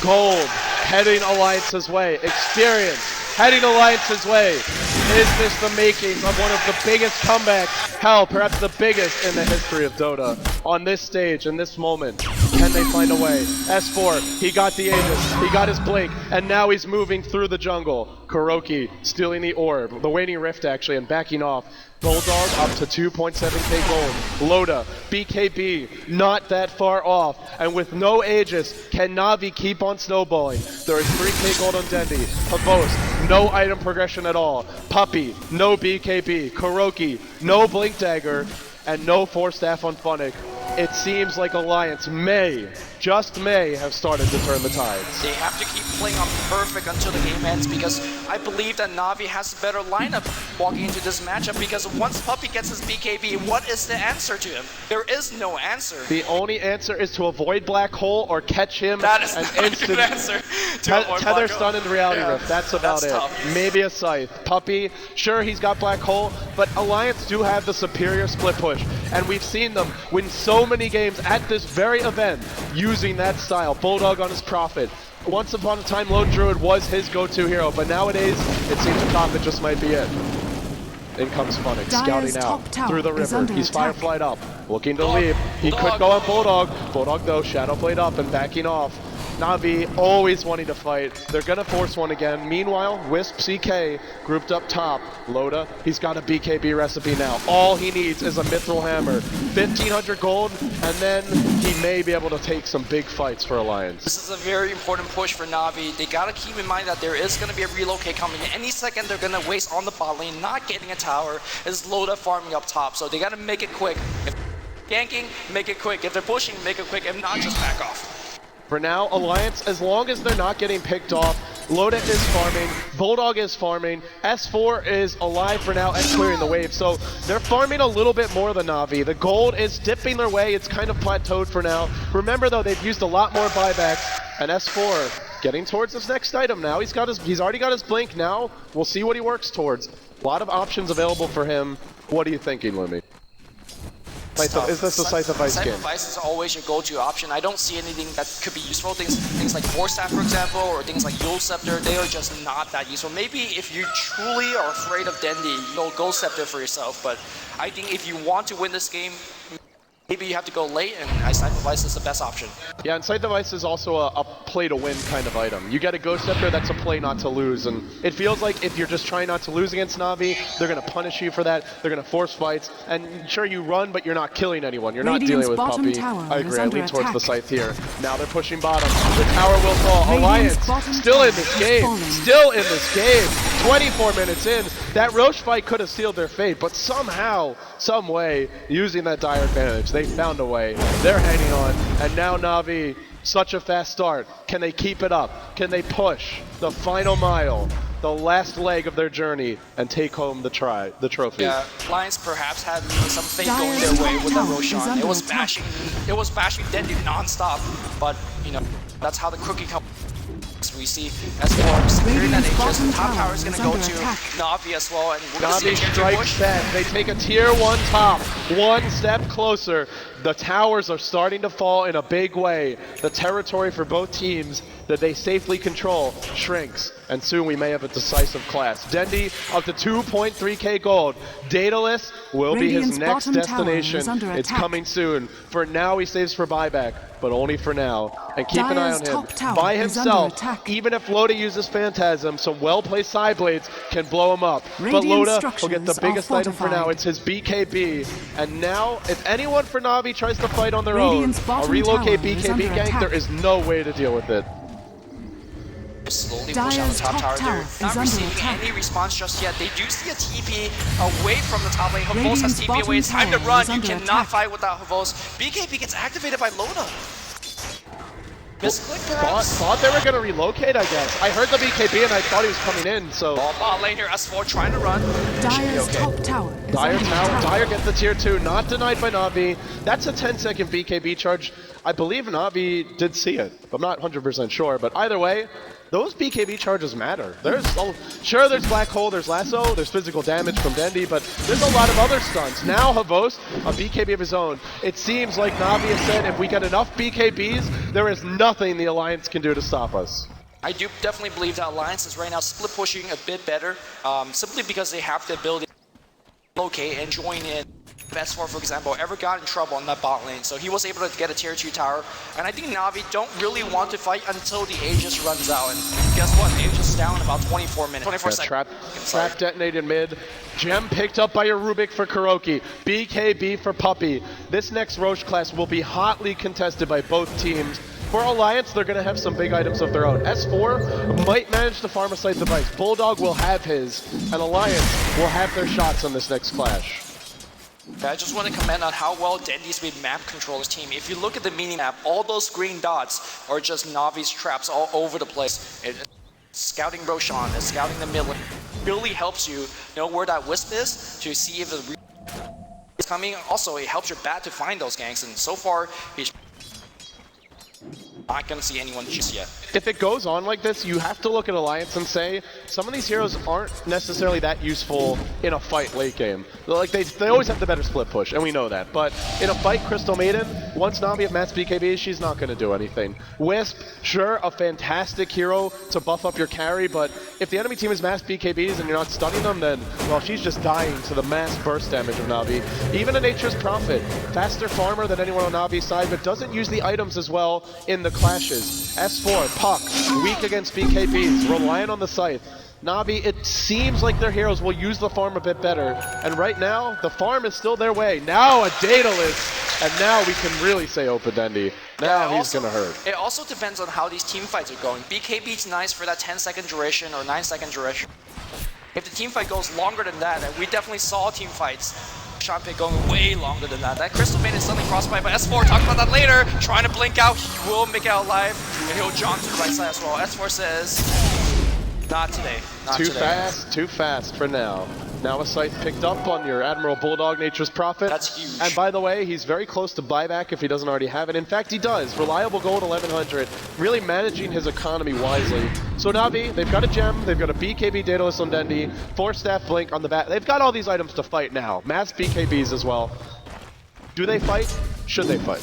Gold heading Alliance's way. Experience heading Alliance's way. Is this the makings of one of the biggest comebacks, hell, perhaps the biggest in the history of Dota? On this stage, in this moment, can they find a way? S4, he got the Aegis, he got his Blink, and now he's moving through the jungle. Kuroki stealing the orb, the Waning Rift actually, and backing off. Bulldog up to 2.7k gold. Loda, BKB, not that far off. And with no Aegis, can Na'Vi keep on snowballing? There is 3k gold on Dendy. Pavos, no item progression at all. Puppey, no BKB. Kuroki, no Blink Dagger. And no Force Staff on Funnick. It seems like Alliance may, just may, have started to turn the tides. They have to keep playing on perfect until the game ends, because I believe that Na'Vi has a better lineup walking into this matchup, because once Puppey gets his BKB, what is the answer to him? There is no answer. The only answer is to avoid Black Hole or catch him. That is an not a instant good answer. Tether stun in the Reality Rift. That's about it. Tough. Maybe a Scythe. Puppey, sure he's got Black Hole, but Alliance do have the superior split push. And we've seen them win so many games at this very event using that style. Bulldog on his Prophet. Once upon a time, Lone Druid was his go-to hero, but nowadays, it seems Prophet just might be it. In comes Funnick, scouting out through the river. He's Fireflied up, looking to leap. He could go on Bulldog. Bulldog though, Shadow Blade up and backing off. Na'Vi always wanting to fight. They're gonna force one again. Meanwhile, Wisp CK grouped up top. Loda, he's got a BKB recipe now. All he needs is a Mithril Hammer. 1,500 gold, and then he may be able to take some big fights for Alliance. This is a very important push for Na'Vi. They gotta keep in mind that there is gonna be a relocate coming. Any second they're gonna waste on the bot lane, not getting a tower. Is Loda farming up top, so they gotta make it quick. If ganking, make it quick. If they're pushing, make it quick. If not, just back off. For now, Alliance, as long as they're not getting picked off, Loda is farming, Bulldog is farming, S4 is alive for now and clearing the wave. So they're farming a little bit more than Na'Vi. The gold is dipping their way. It's kind of plateaued for now. Remember though, they've used a lot more buybacks, and S4 getting towards his next item now. He's already got his Blink now. We'll see what he works towards. A lot of options available for him. What are you thinking, Lumi? Is this a Scythe of Ice game? Scythe of Ice is always your go-to option. I don't see anything that could be useful. Things like Force Staff, for example, or things like Yule Scepter, they are just not that useful. Maybe if you truly are afraid of Dendy, you'll go Scepter for yourself. But I think if you want to win this game, maybe you have to go late, and Scythe of Ice is the best option. Yeah, and Scythe of Ice is also a play-to-win kind of item. You get a Ghost Scepter, that's a play not to lose, and it feels like if you're just trying not to lose against Na'Vi, they're going to punish you for that, they're going to force fights, and sure, you run, but you're not killing anyone. You're not dealing with Puppey. I agree, I lean towards the Scythe here. Now they're pushing bottom. The tower will fall. Alliance still in this game. Still in this game. 24 minutes in. That Roche fight could have sealed their fate, but somehow, some way, using that dire advantage, they found a way. They're hanging on, and now Na'Vi, such a fast start. Can they keep it up? Can they push the final mile? the last leg of their journey and take home the trophy. Yeah, Lions perhaps had some fate going their way with that Roshan. It was bashing Dendy non-stop, but you know, that's how the cookie comes. We see S4 securing that Aegis, the top tower is going to go to Na'Vi as well, and we're going to see Na'Vi a tier 2 strikes push. back. They take a tier 1 top, one step closer. The towers are starting to fall in a big way. The territory for both teams that they safely control shrinks, and soon we may have a decisive clash. Dendy up to 2.3k gold. Daedalus will be his next destination. It's coming soon. For now, he saves for buyback, but only for now. And keep an eye on him. By himself, even if Loda uses Phantasm, some well-placed side blades can blow him up. But Loda will get the biggest item for now. It's his BKB. And now, if anyone for Na'Vi tries to fight on their own, a relocate BKB gank, there is no way to deal with it. Slowly push out the top tower. They're not receiving any response just yet. They do see a TP away from the top lane. Havos has TP away. It's time to run. You cannot fight without Havos. BKB gets activated by Loda. Misclick perhaps? Thought they were going to relocate, I guess. I heard the BKB and I thought he was coming in, so... Ball lane here, S4 trying to run. Dire's top tower. Dire gets the tier 2, not denied by Na'Vi. That's a 10-second BKB charge. I believe Na'Vi did see it. I'm not 100% sure, but either way, those BKB charges matter. Sure, there's Black Hole, there's Lasso, there's physical damage from Dendy, but there's a lot of other stunts. Now Havos, a BKB of his own. It seems like Na'Vi has said, if we get enough BKBs, there is nothing the Alliance can do to stop us. I do definitely believe that Alliance is right now split pushing a bit better, simply because they have the ability to locate and join in. S4, for example, ever got in trouble in that bot lane, so he was able to get a tier 2 tower. And I think Na'Vi don't really want to fight until the Aegis runs out. And guess what? The Aegis is down in about 24 minutes. 24 seconds. Trap detonated mid. Gem picked up by a Rubik for Kuroki. BKB for Puppey. This next Roche class will be hotly contested by both teams. For Alliance, they're going to have some big items of their own. S4 might manage to farm a site device. Bulldog will have his, and Alliance will have their shots on this next clash. I just want to comment on how well Dendy's made map control his team. If you look at the mini-map, all those green dots are just Na'Vi's traps all over the place. Scouting Roshan, scouting the mid lane really helps you know where that wisp is to see if the is coming. Also, it helps your bat to find those ganks, and so far, he's not going to see anyone just yet. If it goes on like this, you have to look at Alliance and say, some of these heroes aren't necessarily that useful in a fight late game. Like, they always have the better split push, and we know that. But in a fight, Crystal Maiden, once Na'Vi have mass BKB, she's not going to do anything. Wisp, sure, a fantastic hero to buff up your carry, but if the enemy team is mass BKBs and you're not stunning them, then, well, she's just dying to the mass burst damage of Na'Vi. Even a Nature's Prophet, faster farmer than anyone on Na'Vi's side, but doesn't use the items as well in the clashes. S4, Puck, weak against BKBs, reliant on the scythe. Na'Vi, it seems like their heroes will use the farm a bit better. And right now, the farm is still their way. Now a Daedalus, and now we can really say Open Dendy. Now he's going to hurt. It also depends on how these team fights are going. BKB's nice for that 10-second duration or 9-second duration. If the team fight goes longer than that, and we definitely saw team fights, shot pick going way longer than that. That Crystal Maiden is suddenly crossed by S4. Talk about that later. Trying to blink out. He will make it out alive. And he'll jump to the right side as well. S4 says, not today. Not today. Too fast for now. Now a scythe picked up on your Admiral Bulldog, Nature's Prophet. That's huge. And by the way, he's very close to buyback if he doesn't already have it. In fact, he does. Reliable gold 1100. Really managing his economy wisely. So Na'Vi, they've got a gem, they've got a BKB Daedalus on Dendy, 4-staff blink on the back. They've got all these items to fight now. Mass BKBs as well. Do they fight? Should they fight?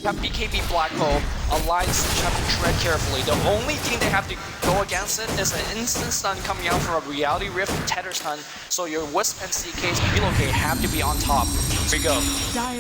Have BKB Black Hole, Alliance have to tread carefully. The only thing they have to go against it is an instant stun coming out from a Reality Rift Tether stun, so your Wisp and CK's relocate have to be on top. Here we go.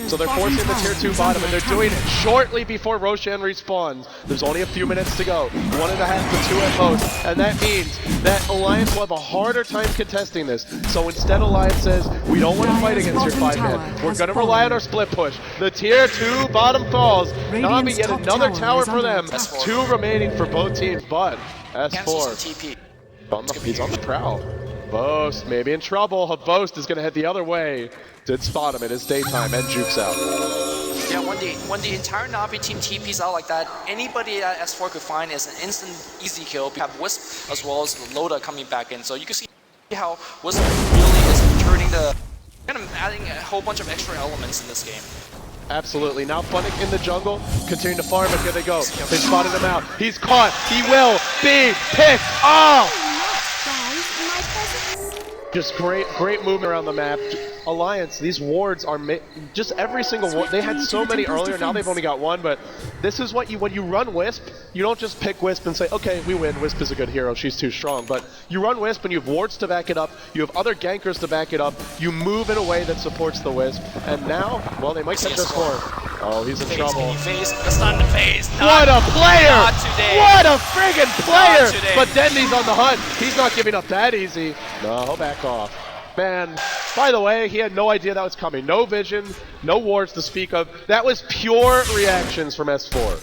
So they're forcing the tier 2 bottom, and they're doing it shortly before Roshan respawns. There's only a few minutes to go. 1.5 to 2 at most, and that means that Alliance will have a harder time contesting this. So instead, Alliance says, we don't want to fight against your 5-man. We're going to rely on our split push. The tier 2 bottom falls. Na'Vi yet another tower for them. 2 remaining for both teams, but S4 he's on the prowl. Boast maybe in trouble. Boast is going to head the other way. Did spot him. It is daytime and jukes out. Yeah, when the entire Na'Vi team TPs out like that, anybody that S4 could find is an instant easy kill. You have Wisp as well as Loda coming back in, so you can see how Wisp really is turning kind of adding a whole bunch of extra elements in this game. Absolutely. Now Funnick in the jungle, continuing to farm it. Here they go. They spotted him out. He's caught. He will be picked off. Just great movement around the map. Alliance, these wards are just every single ward. They had so many earlier, now they've only got one, but this is what when you run Wisp, you don't just pick Wisp and say, okay, we win, Wisp is a good hero, she's too strong. But you run Wisp and you have wards to back it up, you have other gankers to back it up, you move in a way that supports the Wisp, and now, well, they might catch us for. Oh, he's in trouble. That's not in the phase. What a player! Not today. What a friggin' player! Not today. But Dendy's on the hunt. He's not giving up that easy. No, back off. Man, by the way, he had no idea that was coming. No vision, no wards to speak of. That was pure reactions from S4.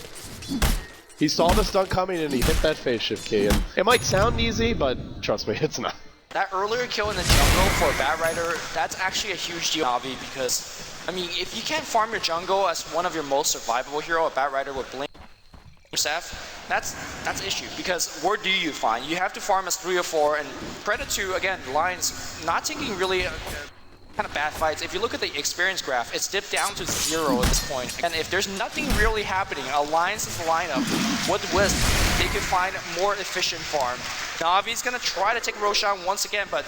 He saw the stun coming and he hit that phase shift key. And it might sound easy, but trust me, it's not. That earlier kill in the jungle for a Batrider, that's actually a huge deal, Na'Vi, because, I mean, if you can't farm your jungle as one of your most survivable hero, a Batrider with Blink, that's an issue, because where do you find? You have to farm as 3 or 4, and credit to, again, Lions not taking really kind of bad fights. If you look at the experience graph, it's dipped down to 0 at this point. And if there's nothing really happening, Alliance's lineup with Wisp, they could find more efficient farm. Na'Vi's gonna try to take Roshan once again, but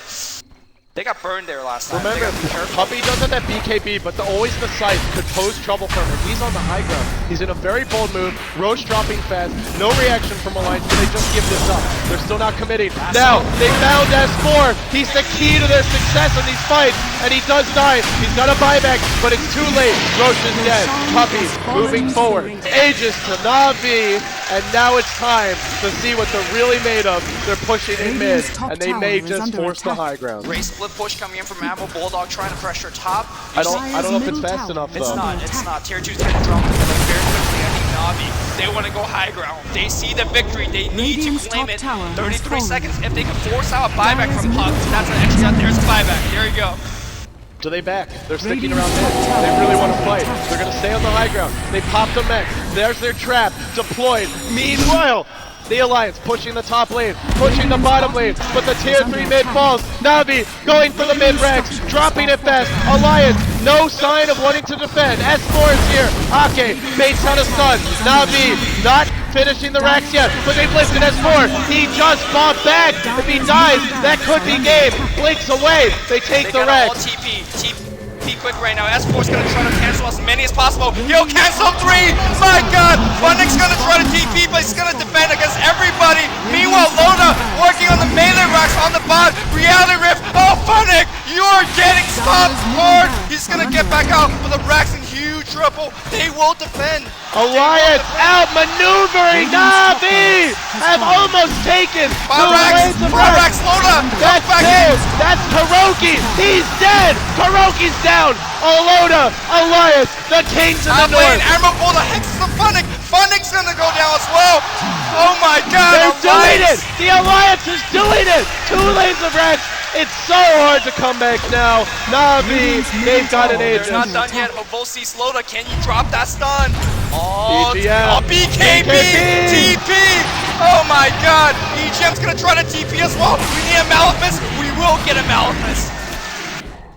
they got burned there last time. Remember, Puppy does have that BKB, but always the scythe could pose trouble for him. And he's on the high ground. He's in a very bold move. Roche dropping fast. No reaction from Alliance. They just give this up. They're still not committing. Now, they found S4. He's the key to their success in these fights. And he does die. He's got a buyback, but it's too late. Roche is dead. Puppy moving forward. Aegis to Na'Vi. And now it's time to see what they're really made of. They're pushing in mid. And they may just force the high ground. Split push coming in from Ammo Bulldog trying to pressure top. I don't know if it's fast enough though. It's not. Tier 2's gonna drop together very quickly. I think Na'Vi, they want to go high ground. They see the victory. They need to claim it. 33 seconds. If they can force out a buyback from Puck, that's an extra. There's a buyback. There you go. Do they back? They're sticking around mid. They really want to fight. They're going to stay on the high ground. They popped a mech. There's their trap. Deployed. Meanwhile, the Alliance pushing the top lane, pushing the bottom lane, but the tier 3 mid falls. Na'Vi going for the mid racks, dropping it fast. Alliance, no sign of wanting to defend. S4 is here. Ake baits out a stun. Na'Vi not finishing the racks yet, but they've lifted S4. He just fought back. If he dies, that could be game. Blinks away. They take the racks. TP quick right now. S4's gonna try to cancel as many as possible. He'll cancel 3! My god! Funnick's gonna try to TP, but he's gonna defend against everybody. Meanwhile, Loda working on the melee racks on the bot. Reality Rift. Oh, Funnick! You're getting stopped hard! He's gonna get back out, but the racks in huge trouble. They will defend. Alliance outmaneuvering Na'Vi! Have almost taken the reins of racks. Loda! That's killed! That's Kuroki! He's dead! Kuroki's down! Loda, Alliance, the kings in the north! Emerald Bulldog hexes the Funnick! Funnick's gonna go down as well! Oh my god! They're doing it! The Alliance is doing it! 2 lanes of racks! It's so hard to come back now. Na'Vi, they've got an Aegis. They're not done yet. Ovosis Loda, can you drop that stun? Oh, EGM. BKB! TP! Oh my god! EGM's gonna try to TP as well. We need a Malefice. We will get a Malefice.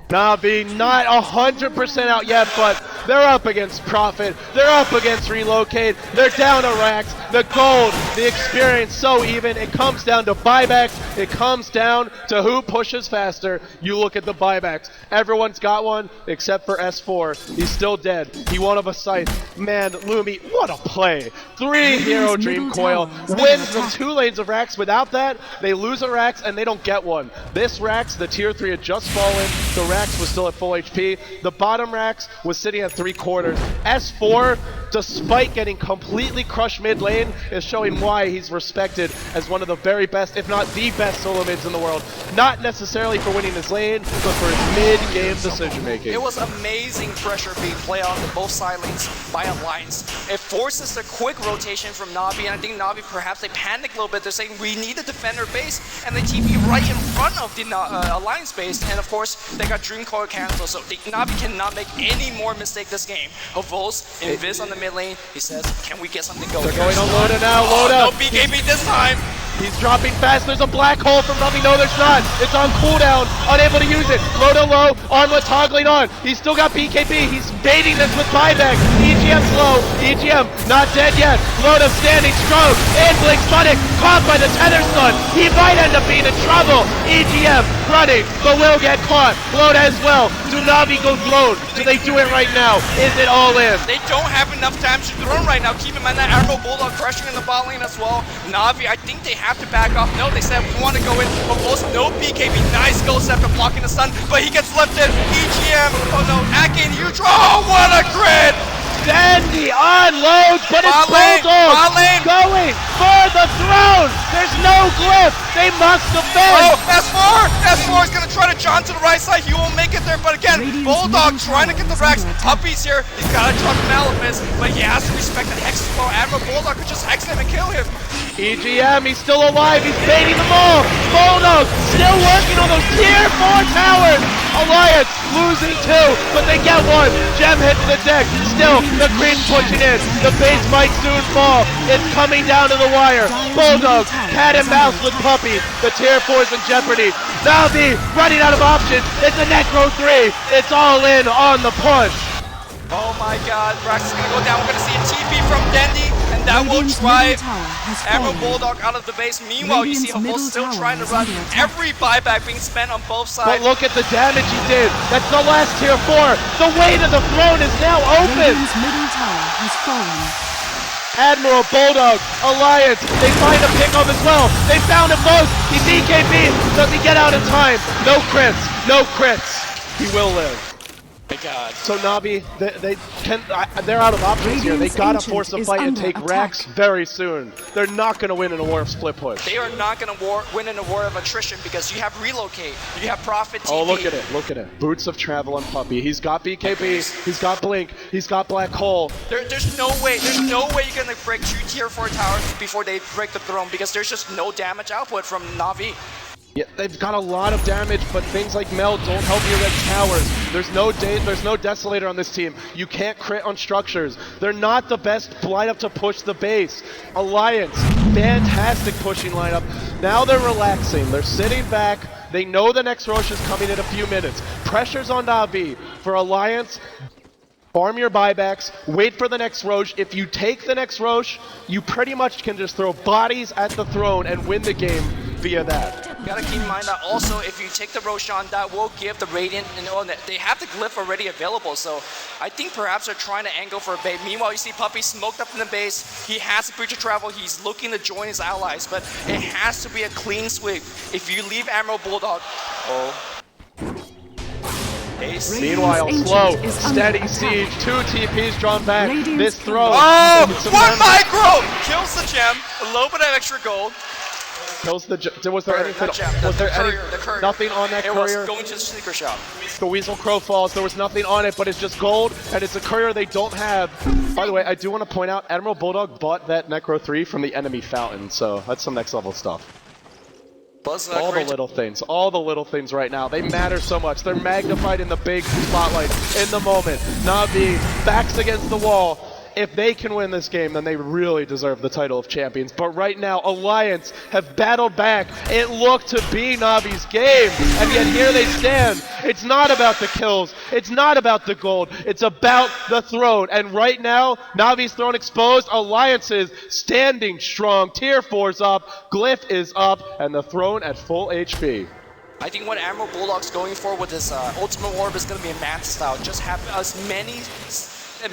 Na'Vi not 100% out yet, but they're up against Profit. They're up against Relocate. They're down to racks. The gold, the experience, so even. It comes down to buybacks. It comes down to who pushes faster. You look at the buybacks. Everyone's got one except for S4. He's still dead. He won of a scythe. Man, Lumi, what a play. 3 Hero Dream Coil. Wins from 2 lanes of racks. Without that, they lose a racks and they don't get one. This racks, the tier 3 had just fallen. The racks was still at full HP. The bottom racks was sitting at 3/4. S4 despite getting completely crushed mid lane, is showing why he's respected as one of the very best, if not the best solo mids in the world. Not necessarily for winning his lane, but for his mid-game decision making. It was amazing pressure being played on the both side lanes by Alliance. It forces a quick rotation from Na'Vi, and I think Na'Vi perhaps they panicked a little bit. They're saying we need to defend our base, and they TP right in front of the Alliance base, and of course they got Dream Coil cancel, so Na'Vi cannot make any more mistake this game. Havos, Invis on the mid lane, he says, can we get something going? They're going on Loda now, Loda! No BKB this time! He's dropping fast, there's a black hole from Na'Vi, no there's not! It's on cooldown, unable to use it! Loda low, Armlet toggling on, he's still got BKB, he's baiting this with buyback! EGM's low, EGM not dead yet, Loda standing strong, and Blink Sonic caught by the Tether Stun! He might end up being in trouble! EGM running, but will get caught! Loda as well, do Na'Vi go clone? Do they do it right now? Is it all in? They don't have enough damage to throw right now. Keep in mind that Admiral Bulldog pressuring in the bot lane as well. Na'Vi, I think they have to back off. No, they said we want to go in, but also no BKB. Nice ghost after blocking the stun, but he gets lifted. EGM, oh no, Akin, huge. Oh, what a crit! Dandy unloads, but it's Bot Bulldog lane. going for the throne! There's no glyph! They must defend! Oh, S4 is gonna try to jump to the right side. He won't make it there, but again, Bulldog trying to get the Rex. Puppy's here. He's gotta drop Malefice, but he has to respect that Hex as well. Admiral Bulldog could just Hex him and kill him. EGM, he's still alive, he's baiting them all! Bulldog still working on those tier 4 towers! Alliance losing 2, but they get 1. Gem hits the deck, still the Queen's pushing in. The base might soon fall. It's coming down to the wire. Bulldog, cat and mouse with Puppy. The tier 4's in jeopardy. Na'Vi running out of options. It's a Necro 3. It's all in on the push. Oh my god, Rex is gonna go down. We're gonna see a TP from Dendi, and that will drive Admiral Bulldog out of the base. Meanwhile, you see Havos still trying to run. Every buyback being spent on both sides. But look at the damage he did. That's the last tier 4. The way to the throne is now open. Admiral, Bulldog, Alliance, they find a pickup as well. They found him both. He BKB. Does he get out in time? No crits. No crits. He will live. My god. So Na'Vi, they're out of options here. They gotta force a fight and take Rax very soon. They're not gonna win in a war of split push. They are not gonna win in a war of attrition because you have relocate, you have Prophet TP. Oh, look at it, look at it. Boots of Travel on Puppy. He's got BKB, he's got Blink, he's got Black Hole. There's no way you're gonna break 2 tier 4 towers before they break the throne because there's just no damage output from Na'Vi. Yeah, they've got a lot of damage, but things like Meld don't help you against towers. There's no Desolator on this team. You can't crit on structures. They're not the best lineup to push the base. Alliance, fantastic pushing lineup. Now they're relaxing. They're sitting back. They know the next Roche is coming in a few minutes. Pressure's on Na'Vi. For Alliance, farm your buybacks, wait for the next Roche. If you take the next Roche, you pretty much can just throw bodies at the throne and win the game via that. You gotta keep in mind that also if you take the Roshan, that will give the Radiant, they have the glyph already available, so I think perhaps they're trying to angle for a bait. Meanwhile, you see Puppy smoked up in the base. He has a Breach of Travel. He's looking to join his allies, but it has to be a clean sweep. If you leave Admiral Bulldog, meanwhile, slow, steady siege, 2 TPs drawn back. This throw. Oh, one micro! Kills the gem, a little bit of extra gold. Kills the was there anything? Was there courier. Nothing on that courier? It was going to the sneaker shop. The Weasel Crow falls. There was nothing on it, but it's just gold, and it's a courier they don't have. By the way, I do want to point out, Admiral Bulldog bought that Necro 3 from the enemy fountain, so that's some next level stuff. All the little things right now, they matter so much. They're magnified in the big spotlight, in the moment. Na'Vi, backs against the wall. If they can win this game, then they really deserve the title of champions. But right now, Alliance have battled back. It looked to be Na'Vi's game, and yet here they stand. It's not about the kills. It's not about the gold. It's about the throne. And right now, Na'Vi's throne exposed. Alliance is standing strong. Tier 4's up. Glyph is up, and the throne at full HP. I think what Admiral Bulldog's going for with his ultimate orb is going to be a Manta style. Just have as many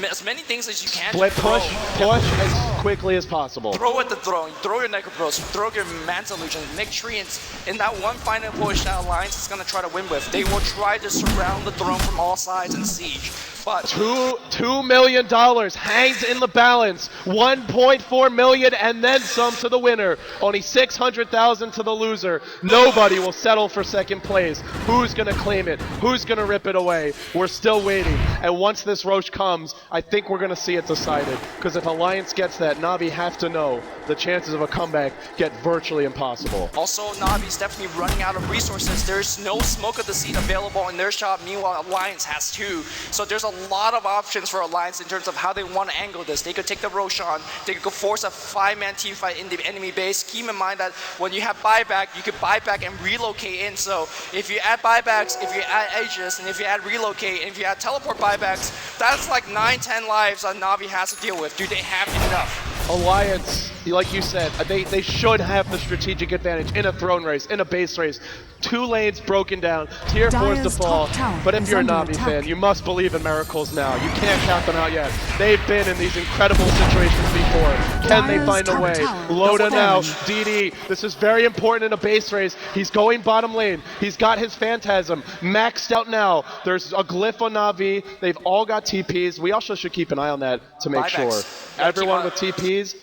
as many things as you can. Split to push throw. as quickly as possible. Throw at the throne, throw your Necropros, throw your Manta Legion, make treants. In that one final push that Alliance is going to try to win with, they will try to surround the throne from all sides and siege. But $2 million hangs in the balance. 1.4 million and then some to the winner. Only 600,000 to the loser. Nobody will settle for second place. Who's gonna claim it? Who's gonna rip it away? We're still waiting. And once this Roche comes, I think we're gonna see it decided. Because if Alliance gets that, Na'Vi have to know the chances of a comeback get virtually impossible. also, Na'Vi's definitely running out of resources. There's no Smoke of the Seed available in their shop. Meanwhile, Alliance has 2. So there's a lot of options for Alliance in terms of how they want to angle this. They could take the Roshan. They could go force a 5-man team fight in the enemy base. Keep in mind that when you have buyback, you could buyback and relocate in. So if you add buybacks, if you add Aegis, and if you add relocate, and if you add teleport buybacks, that's like 9-10 lives that Na'Vi has to deal with. Do they have enough? Alliance, like you said, they should have the strategic advantage in a throne race, in a base race. 2 lanes broken down, tier 4's to Dire's fall. top tower But if is you're a under Na'Vi attack. fan, you must believe in miracles now. You can't count them out yet. They've been in these incredible situations before. Can they Dire's find a top way? tower Loda is now, down. DD. This is very important in a base race. He's going bottom lane. He's got his Phantasm maxed out now. There's a glyph on Na'Vi. They've all got TPs. We also should keep an eye on that to make Buybacks. sure. Yeah, Everyone keep with TPs.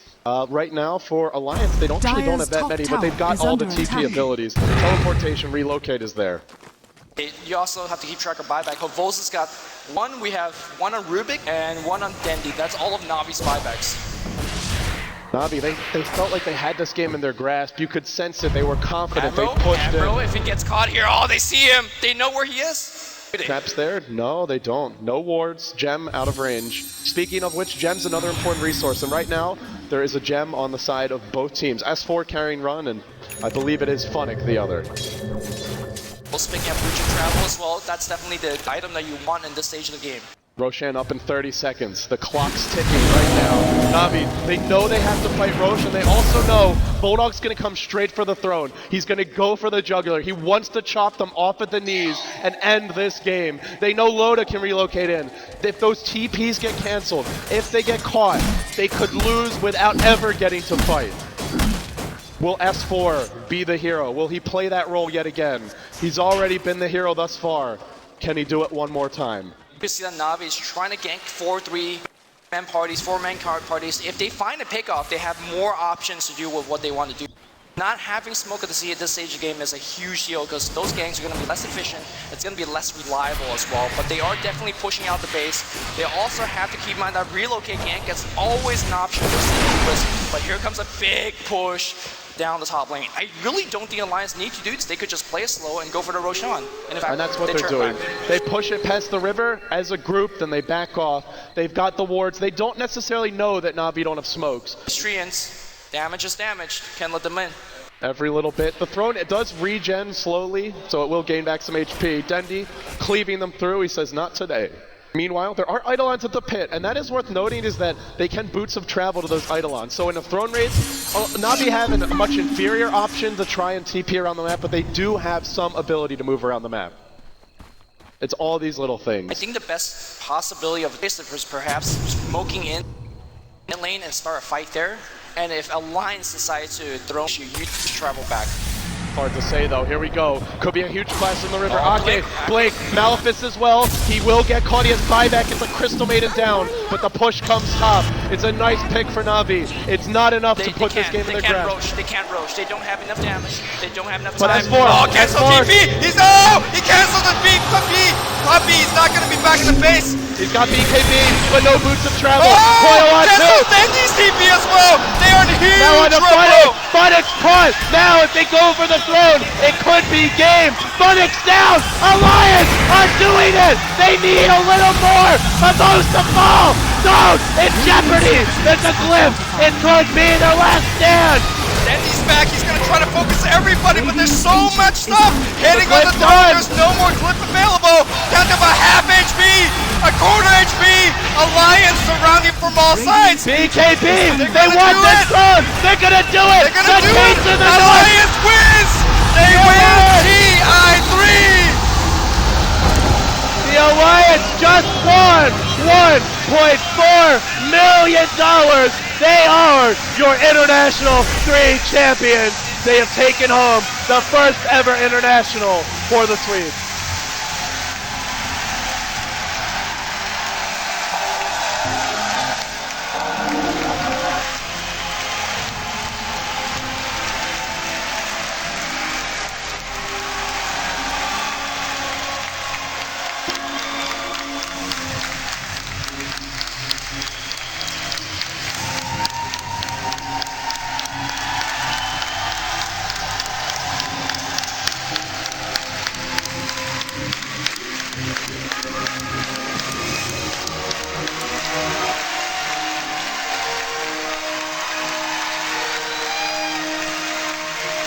Right now for Alliance, they don't actually don't have that Dire's many, top but they've got tower all is the under TP attack. abilities. Teleportation, relocate is there. You also have to keep track of buyback. Hovosa's got 1, we have 1 on Rubik and 1 on Dendi. That's all of Navi's buybacks. Na'Vi, they felt like they had this game in their grasp. You could sense it. They were confident. They pushed Amro, it. if he gets caught here, oh, they see him. They know where he is. Traps there? No, they don't. No wards. Gem out of range. Speaking of which, Gem's another important resource. And right now, there is a gem on the side of both teams. S4 carrying run, and I believe it is Funnick the other. Well, speaking of Lucha Travel as well, that's definitely the item that you want in this stage of the game. Roshan up in 30 seconds. The clock's ticking right now. Na'Vi, they know they have to fight Roche, and they also know Bulldog's going to come straight for the throne. He's going to go for the jugular. He wants to chop them off at the knees and end this game. They know Loda can relocate in. If those TPs get canceled, if they get caught, they could lose without ever getting to fight. Will S4 be the hero? Will he play that role yet again? He's already been the hero thus far. Can he do it one more time? You see that Na'Vi is trying to gank 4-3-man parties, 4-man card parties. If they find a pickoff, they have more options to do with what they want to do. Not having Smoke of the Sea at this stage of the game is a huge deal because those ganks are going to be less efficient. It's going to be less reliable as well, but they are definitely pushing out the base. They also have to keep in mind that relocate gank is always an option for Sequels, but here comes a big push down the top lane. I really don't think Alliance need to do this. They could just play it slow and go for the Roshan. And, in fact, And that's what they they're turn doing. back. They push it past the river as a group, then they back off. They've got the wards. They don't necessarily know that Na'Vi don't have smokes. Treants, damage is damage. Can't let them in. Every little bit. The throne, it does regen slowly, so it will gain back some HP. Dendi cleaving them through. He says, not today. Meanwhile, there are Eidolons at the pit, and that is worth noting is that they can boots of travel to those Eidolons. So in a throne race, Na'Vi have a much inferior option to try and TP around the map, but they do have some ability to move around the map. It's all these little things. I think the best possibility of this is perhaps smoking in lane and start a fight there. And if Alliance decides to throw you, you just travel back. Hard to say though. Here we go. Could be a huge clash in the river. Oh, Ake, Blake, Malefice as well. He will get caught. He has buyback. It's a Crystal Maiden down, but the push comes top. It's a nice pick for Na'Vi. It's not enough to put this game in their grasp. They can't roach. They don't have enough damage. They don't have enough But time. S4, Oh, cancel S4. TP! He canceled the beat! Puppy! He's not gonna be back in the base! He's got BKB, but no boots of travel. Oh! Coil on Cancel two. Dendi's TP as well! They are in huge Now on the trouble! Funnick's caught. Now if they go for the throne, it could be game. Funnick's down. Alliance are doing it. They need a little more of those to fall. Don't. It's jeopardy. There's a glyph. It could be their last stand. Dendi's back. He's gonna try to focus everybody, but there's so much stuff hitting on the glyph's throne. done. There's no more glyph available. Down to a half HP, a quarter HP. Alliance surrounding from all sides. BKB. They gonna want do this it. throne. They're gonna do it. They're gonna the do Kings it. of the North. Alliance wins. They win TI3. The Alliance just won million. They are your International 3 champions. They have taken home the first ever international for the Swedes.